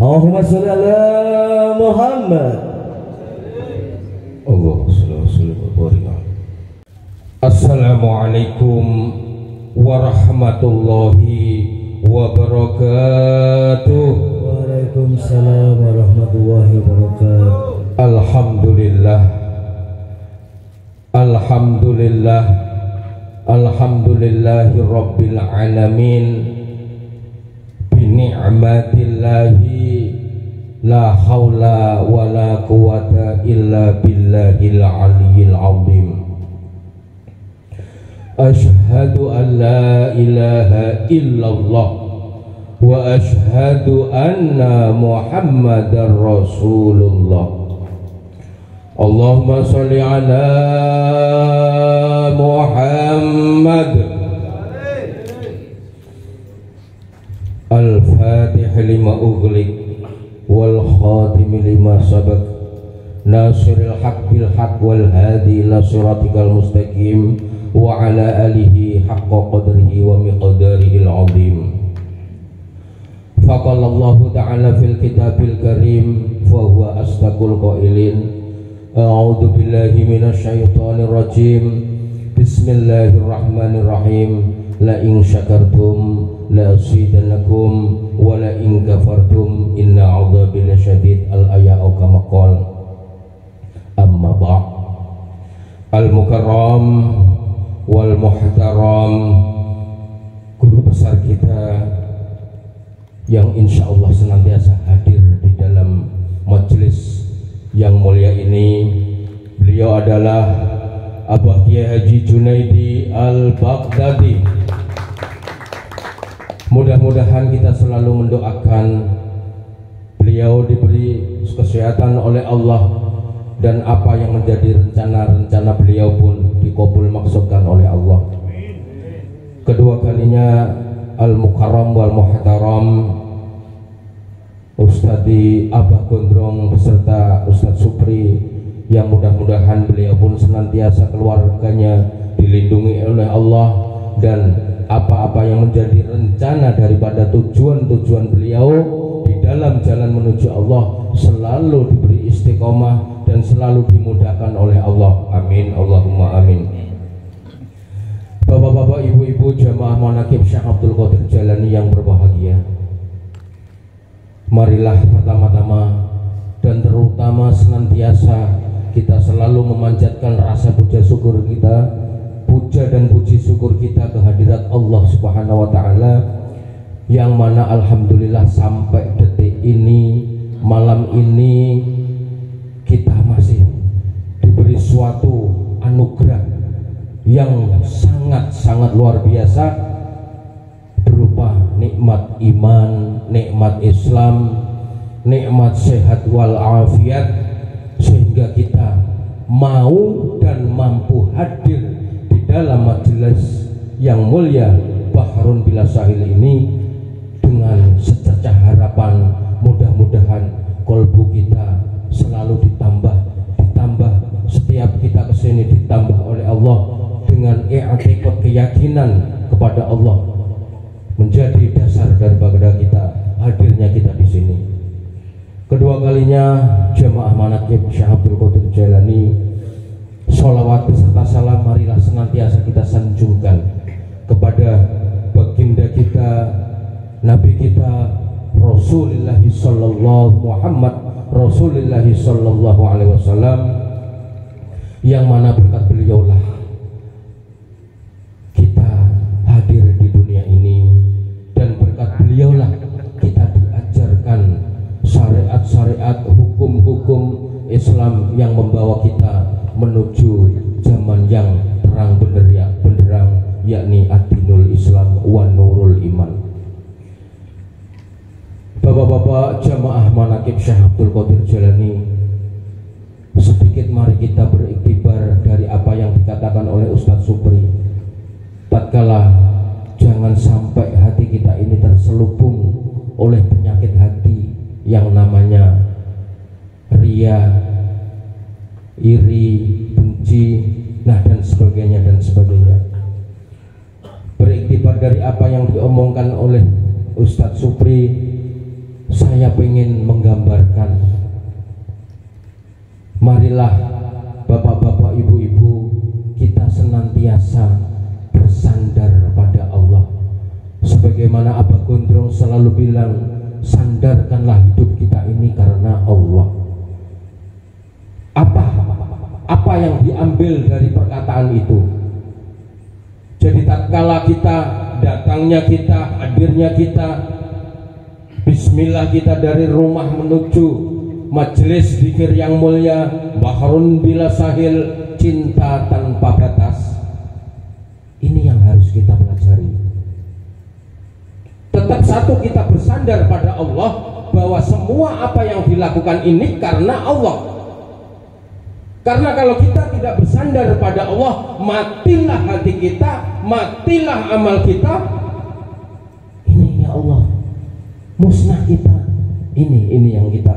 Allahumma sholli ala Muhammad. Allahumma sholli wa barik. Assalamualaikum warahmatullahi wabarakatuh. Waalaikumsalam warahmatullahi wabarakatuh. Alhamdulillah. Alhamdulillah. Alhamdulillahi rabbil alamin. Bi ni'matillahi la haula wala quwata illa billahil aliyyil azim. Ashhadu an la ilaha illallah wa ashhadu anna Muhammadar Rasulullah. Allahumma sholli ala Muhammad. Al-Fatih lima ughliq wal khatim lima sabaq nasiril haq bil haq wal hadi ila siratikal mustaqim wa ala alihi haqqa qadrihi wa miqdarihil azim. Faqala Allah ta'ala fil kitabil karim fa huwa asdaqul qailin. A'udzu billahi minasy syaithanir rajim. Bismillahirrahmanirrahim. La in syakartum la azidannakum wa la in kafartum inna 'adzabi lasyadid. Al-ayat kama qala. Amma ba'd. Al-mukarram wal muhtaram, guru besar kita yang insya Allah senantiasa hadir di dalam majelis yang mulia ini. Beliau adalah Abah Kiai Haji Junaidi Al-Baghdadi. Mudah-mudahan kita selalu mendoakan beliau diberi kesehatan oleh Allah, dan apa yang menjadi rencana-rencana beliau pun dikabul maksudkan oleh Allah. Kedua kalinya Al-Mukarram wal Muhtaram Ustadi Abah Gondrong beserta Ustadz Supri, yang mudah-mudahan beliau pun senantiasa keluarganya dilindungi oleh Allah, dan apa-apa yang menjadi rencana daripada tujuan-tujuan beliau di dalam jalan menuju Allah selalu diberi istiqomah dan selalu dimudahkan oleh Allah. Amin, Allahumma amin. Bapak-bapak, ibu-ibu, jamaah manaqib Syekh Abdul Qadir Jailani yang berbahagia, marilah pertama-tama dan terutama senantiasa kita selalu memanjatkan rasa puja syukur kita, puja dan puji syukur kita kehadirat Allah Subhanahu wa taala, yang mana alhamdulillah sampai detik ini, malam ini kita masih diberi suatu anugerah yang sangat-sangat luar biasa, berupa nikmat iman, nikmat Islam, nikmat sehat wal afiat, sehingga kita mau dan mampu hadir di dalam majelis yang mulia Bahrun Bila Sahil ini dengan secercah harapan mudah-mudahan kolbu kita selalu ditambah setiap kita kesini ditambah oleh Allah dengan i'tiqad, keyakinan kepada Allah menjadi dasar daripada kita hadirnya kita di sini. Kedua kalinya jamaah manaqib Syekh Abdul Qadir Jailani, sholawat beserta salam marilah senantiasa kita sanjungkan kepada baginda kita, Nabi kita Rasulullah sallallahu alaihi wasallam, yang mana berkat beliaulah kita hadir di dunia ini, dan berkat beliaulah kita diajarkan syariat-syariat, hukum-hukum Islam yang membawa kita menuju zaman yang terang benderang, yakni ad-dinul Islam wa nurul iman. Bapak-bapak, jamaah manaqib Syekh Abdul Qadir Jailani, sedikit mari kita beriktibar dari apa yang dikatakan oleh Ustadz Supri. Tatkala jangan sampai hati kita ini terselubung oleh penyakit hati yang namanya ria, iri, benci, dan sebagainya. Beriktibar dari apa yang diomongkan oleh Ustadz Supri saya ingin menggambarkan, marilah bapak-bapak, ibu-ibu, kita senantiasa bersandar pada Allah. Sebagaimana Abah Gondrong selalu bilang, sandarkanlah hidup kita ini karena Allah. Apa yang diambil dari perkataan itu? Jadi tatkala kita, datangnya kita, hadirnya kita, bismillah kita dari rumah menuju majelis zikir yang mulia, bahrun bila sahil, cinta tanpa batas. Ini yang harus kita pelajari. Tetap satu, kita bersandar pada Allah bahwa semua apa yang dilakukan ini karena Allah. Karena kalau kita tidak bersandar pada Allah, matilah hati kita, matilah amal kita. Ini ya Allah, musnah kita. Ini yang kita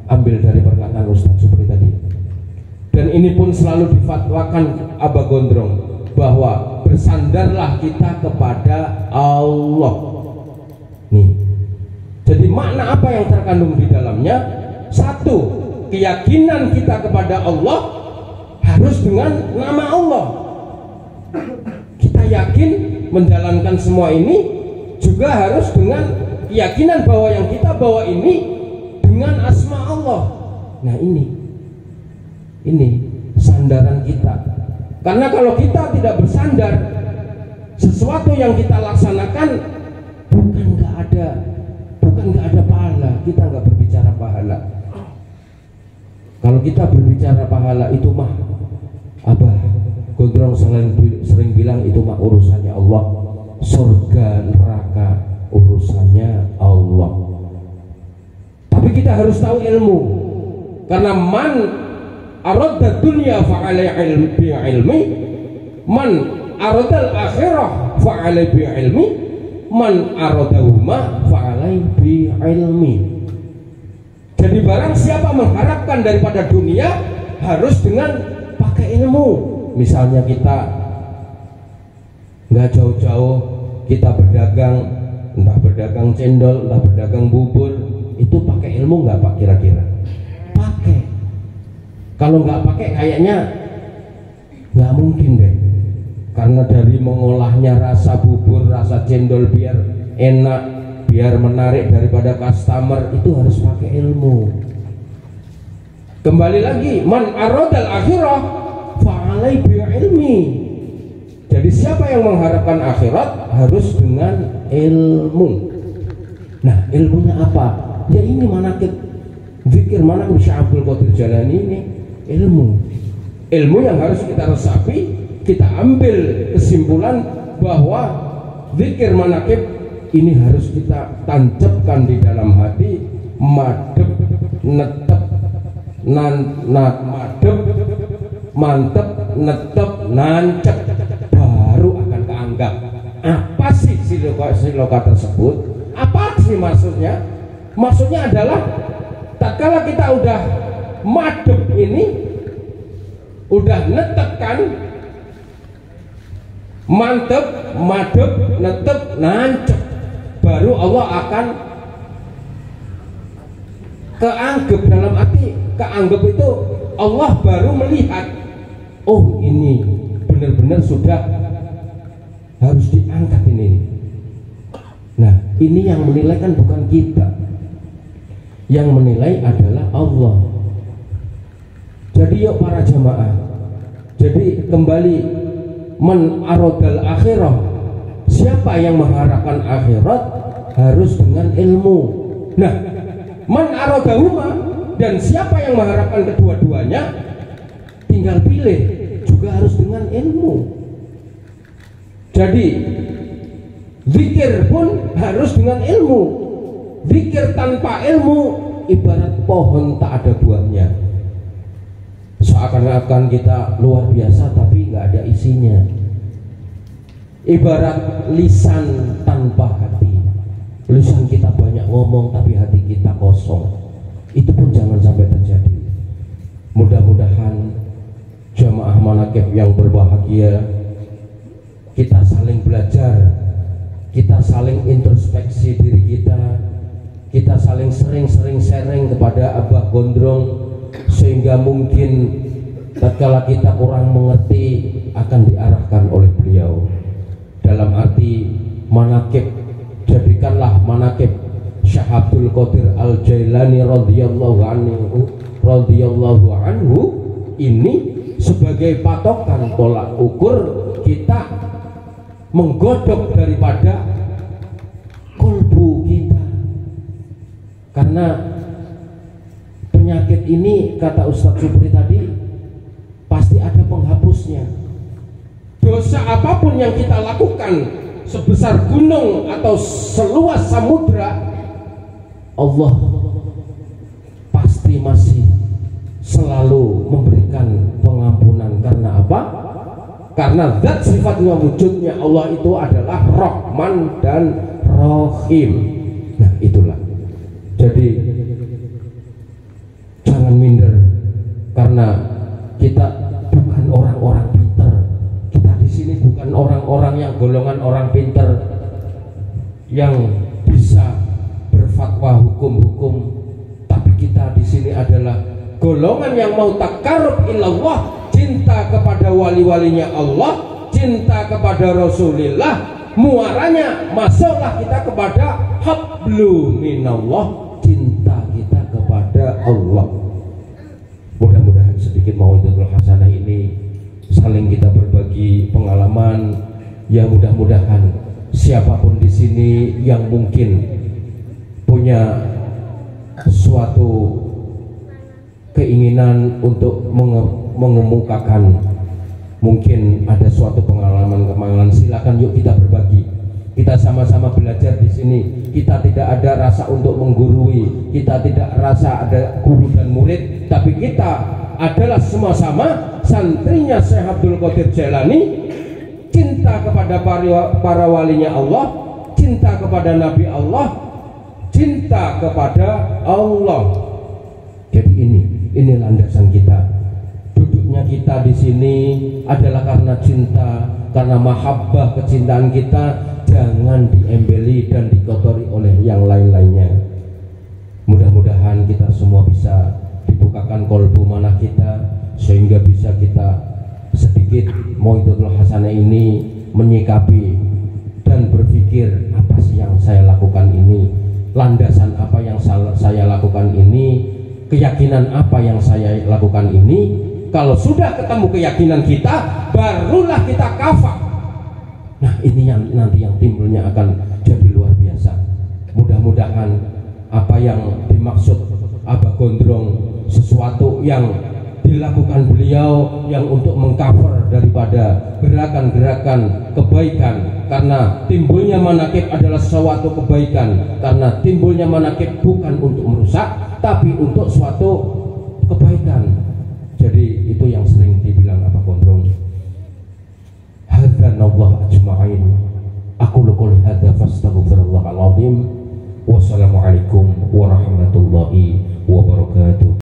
ambil dari perkataan Ustaz Supri tadi. Dan ini pun selalu difatwakan Abah Gondrong, bahwa bersandarlah kita kepada Allah. Nih, jadi makna apa yang terkandung di dalamnya? Satu, keyakinan kita kepada Allah harus dengan nama Allah. Kita yakin menjalankan semua ini juga harus dengan keyakinan bahwa yang kita bawa ini dengan asma Allah. Nah ini sandaran kita. Karena kalau kita tidak bersandar, sesuatu yang kita laksanakan bukan nggak ada pahala. Kita nggak berbicara pahala. Kalau kita berbicara pahala itu mah, Abah Gondrong sering bilang itu mah urusannya Allah. Surga neraka urusannya Allah. Tapi kita harus tahu ilmu. Karena man aradda dunya fa'alai bi ilmi, man aradal akhirah fa'alai bi ilmi, man aradahuma fa'alai bi ilmi. Jadi barang siapa mengharapkan daripada dunia, harus dengan pakai ilmu. Misalnya kita nggak jauh-jauh, kita berdagang, entah berdagang cendol, entah berdagang bubur, itu pakai ilmu nggak Pak kira-kira? Pakai. Kalau nggak pakai kayaknya nggak mungkin deh. Karena dari mengolahnya rasa bubur, rasa cendol biar enak, biar menarik daripada customer, itu harus pakai ilmu. Kembali lagi, man aradal akhirah fa'alai bi ilmi. Jadi siapa yang mengharapkan akhirat harus dengan ilmu. Nah, ilmunya apa? Ya ini manaqib zikir, manaqib Syekh Abdul Qadir Jalani ini ilmu yang harus kita resapi, kita ambil kesimpulan bahwa zikir manaqib ini harus kita tancapkan di dalam hati, madep, netep, madep, mantep, netep, nancep, baru akan keanggap. Apa sih siloka tersebut? Apa sih maksudnya? Maksudnya adalah tatkala kita udah madep ini, udah netep kan, mantep, madep, netep, nancep, baru Allah akan keanggap. Dalam arti keanggap itu Allah baru melihat, oh ini benar-benar sudah harus diangkat ini. Nah ini yang menilai kan bukan kita, yang menilai adalah Allah. Jadi yuk para jamaah, jadi kembali, man aradal akhirah, siapa yang mengharapkan akhirat harus dengan ilmu. Nah, man aradahuma, dan siapa yang mengharapkan kedua-duanya tinggal pilih, juga harus dengan ilmu. Jadi zikir pun harus dengan ilmu. Zikir tanpa ilmu ibarat pohon tak ada buahnya. Seakan-akan kita luar biasa tapi nggak ada isinya. Ibarat lisan tanpa hati. Lisan kita banyak ngomong tapi hati kita kosong. Itu pun jangan sampai terjadi. Mudah-mudahan jamaah manaqib yang berbahagia, kita saling belajar, kita saling introspeksi diri kita, kita saling sering-sering sharing kepada Abah Gondrong, sehingga mungkin tatkala kita kurang mengerti akan diarahkan oleh beliau. Dalam arti manakib, jadikanlah manakib Syekh Abdul Qadir Al-Jailani radhiyallahu anhu ini sebagai patokan tolak ukur kita menggodok daripada kolbu kita. Karena penyakit ini, kata Ustadz Supri tadi, pasti ada penghapusnya. Dosa apapun yang kita lakukan, sebesar gunung atau seluas samudra, Allah pasti masih selalu memberikan pengampunan. Karena apa? Karena zat sifatnya, wujudnya Allah itu adalah Rahman dan Rahim. Nah itulah. Jadi jangan minder, karena kita bukan orang-orang pintar. Kita di sini bukan orang-orang yang golongan orang pintar yang bisa berfatwa hukum-hukum, tapi kita di sini adalah golongan yang mau takarrub ilallah, cinta kepada wali-walinya Allah, cinta kepada Rasulullah. Muaranya masuklah kita kepada hablu minallah, cinta kita kepada Allah. Mudah-mudahan sedikit mau'izatul hasanah ini saling kita berbagi pengalaman. Ya mudah-mudahan siapapun di sini yang mungkin punya suatu keinginan untuk mengemukakan, mungkin ada suatu pengalaman, silakan yuk kita berbagi. Kita sama-sama belajar di sini. Kita tidak ada rasa untuk menggurui, kita tidak rasa ada guru dan murid, tapi kita adalah sama-sama santrinya Syekh Abdul Qadir Jailani, cinta kepada para walinya Allah, cinta kepada Nabi Allah, cinta kepada Allah. Jadi ini landasan kita. Duduknya kita di sini adalah karena cinta, karena mahabbah, kecintaan kita. Jangan diembeli dan dikotori oleh yang lain-lainnya. Mudah-mudahan kita semua bisa dibukakan kolbu mana kita, sehingga bisa kita sedikit mau'izatul hasanah ini menyikapi dan berpikir, apa sih yang saya lakukan ini, landasan apa yang saya lakukan ini, keyakinan apa yang saya lakukan ini. Kalau sudah ketemu keyakinan kita, barulah kita kafah. Nah ini yang nanti yang timbulnya akan jadi luar biasa. Mudah-mudahan apa yang dimaksud Abah Gondrong, sesuatu yang dilakukan beliau yang untuk mengcover daripada gerakan-gerakan kebaikan, karena timbulnya manakib adalah suatu kebaikan, karena timbulnya manakib bukan untuk merusak tapi untuk suatu kebaikan. Jadi itu yang sering dibilang Abah Gondrong. Hadanallah ajma'in. Aku qouli hadza fastaghfirullahal azim. Wassalamualaikum warahmatullahi wabarakatuh.